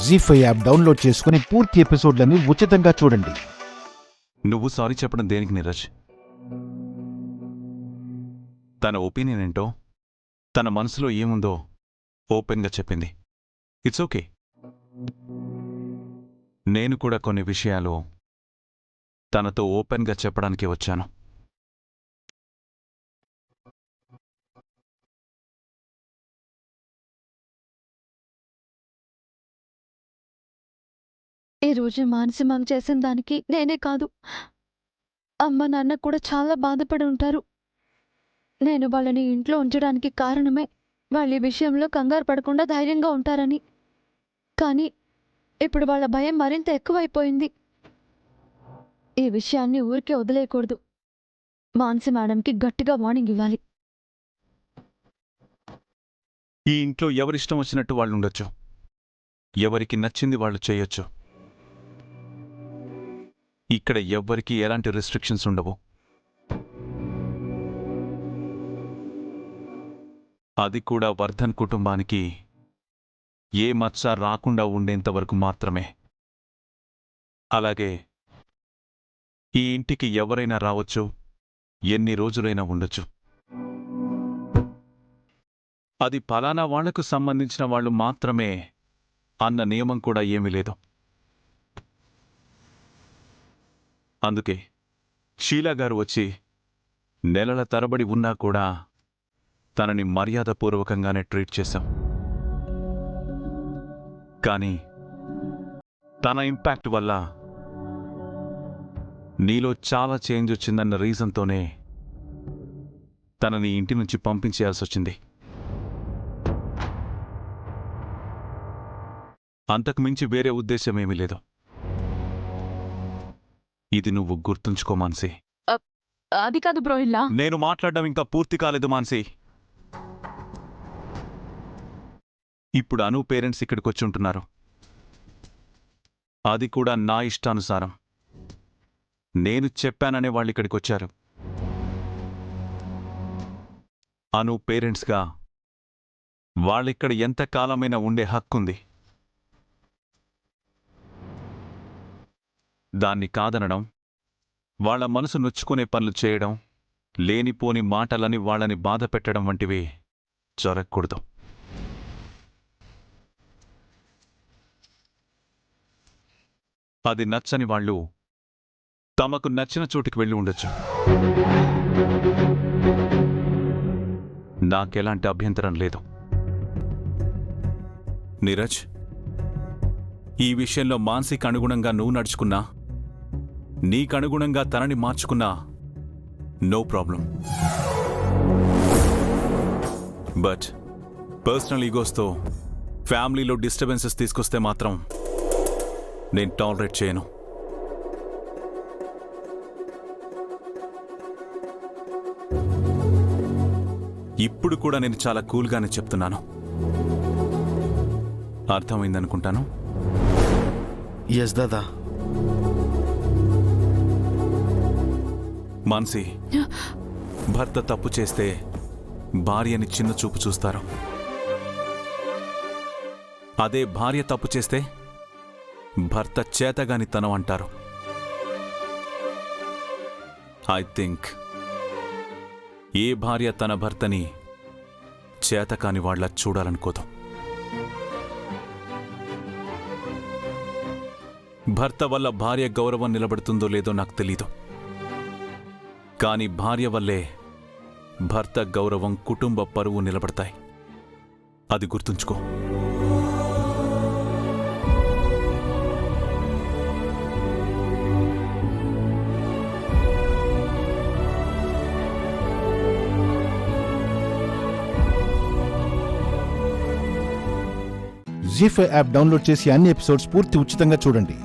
జీ5 app download చేసుకుని పూర్తి ఎపిసోడ్లని ఉచితంగా చూడండి. నువ్వు సారీ చెప్పడం దేనికి నీరజ్? తన ఒపీనియన్ ఏంటో, తన మనసులో ఏముందో ఓపెన్గా చెప్పింది. It's okay. నేను కూడా కొన్ని విషయాలు తనతో ఓపెన్గా చెప్పడానికి వచ్చాను. ఈ రోజు మానసి మామ చేసిన దానికి నేనే కాదు, అమ్మ నాన్న కూడా చాలా బాధపడి ఉంటారు. నేను వాళ్ళని ఇంట్లో ఉంచడానికి కారణమే వాళ్ళ ఈ విషయంలో కంగారు పడకుండా ధైర్యంగా ఉంటారని. కానీ ఇప్పుడు వాళ్ళ భయం మరింత ఎక్కువైపోయింది. ఈ విషయాన్ని ఊరికే వదిలేయకూడదు. మానసి మేడంకి గట్టిగా వార్నింగ్ ఇవ్వాలి. ఈ ఇంట్లో ఎవరిష్టం వచ్చినట్టు వాళ్ళు ఉండొచ్చు, ఎవరికి నచ్చింది వాళ్ళు చేయొచ్చు. ఇక్కడ ఎవ్వరికీ ఎలాంటి రెస్ట్రిక్షన్స్ ఉండవు. అది కూడా వర్ధన్ కుటుంబానికి ఏ మచ్చ రాకుండా ఉండేంతవరకు మాత్రమే. అలాగే ఈ ఇంటికి ఎవరైనా రావచ్చు, ఎన్ని రోజులైనా ఉండొచ్చు. అది ఫలానా వాళ్లకు సంబంధించిన వాళ్ళు మాత్రమే అన్న నియమం కూడా ఏమీ లేదు. అందుకే షీలా గారు వచ్చి నెలల తరబడి ఉన్నా కూడా తనని మర్యాదపూర్వకంగానే ట్రీట్ చేశాం. కానీ తన ఇంపాక్ట్ వల్ల నీలో చాలా చేంజ్ వచ్చిందన్న రీజన్తోనే తనని ఇంటి నుంచి పంపించేయాల్సి వచ్చింది. అంతకుమించి వేరే ఉద్దేశమేమీ లేదు. ఇది నువ్వు గుర్తుంచుకో మాన్సి. అది కాదు బ్రో, ఇలా నేను మాట్లాడడం ఇంకా పూర్తి కాలేదు మాన్సి. ఇప్పుడు అను పేరెంట్స్ ఇక్కడికొచ్చి ఉంటున్నారు. అది కూడా నా ఇష్టానుసారం. నేను చెప్పాననే వాళ్ళు ఇక్కడికొచ్చారు. అను పేరెంట్స్గా వాళ్ళిక్కడ ఎంతకాలమైనా ఉండే హక్కుంది. దాన్ని కాదనడం, వాళ్ల మనసు నొచ్చుకునే పనులు చేయడం, లేనిపోని మాటలని వాళ్ళని బాధ పెట్టడం వంటివి జరగకూడదు. అది నచ్చని వాళ్ళు తమకు నచ్చిన చోటికి వెళ్ళి ఉండొచ్చు. నాకెలాంటి అభ్యంతరం లేదు. నీరజ్, ఈ విషయంలో మానసిక అనుగుణంగా నువ్వు నడుచుకున్నా, నీకనుగుణంగా తనని మార్చుకున్నా నో ప్రాబ్లం. బట్ పర్సనల్ ఈగోస్తో ఫ్యామిలీలో డిస్టర్బెన్సెస్ తీసుకొస్తే మాత్రం నేను టాలరేట్ చేయను. ఇప్పుడు కూడా నేను చాలా కూల్గానే చెప్తున్నాను. అర్థమైందనుకుంటాను. ఎస్ దాదా. మాన్సి, భర్త తప్పు చేస్తే భార్యని చిన్న చూపు చూస్తారు. అదే భార్య తప్పు చేస్తే భర్త చేతగానితనం అంటారు. ఐ థింక్ ఏ భార్య తన భర్తని చేతకాని వాళ్ళ చూడాలనుకోదు. భర్త వల్ల భార్య గౌరవం నిలబడుతుందో లేదో నాకు తెలీదు, కానీ భార్య వల్లే భర్త గౌరవం, కుటుంబ పరువు నిలబడతాయి. అది గుర్తుంచుకో. జీ5 యాప్ డౌన్లోడ్ చేసి అన్ని ఎపిసోడ్స్ పూర్తి ఉచితంగా చూడండి.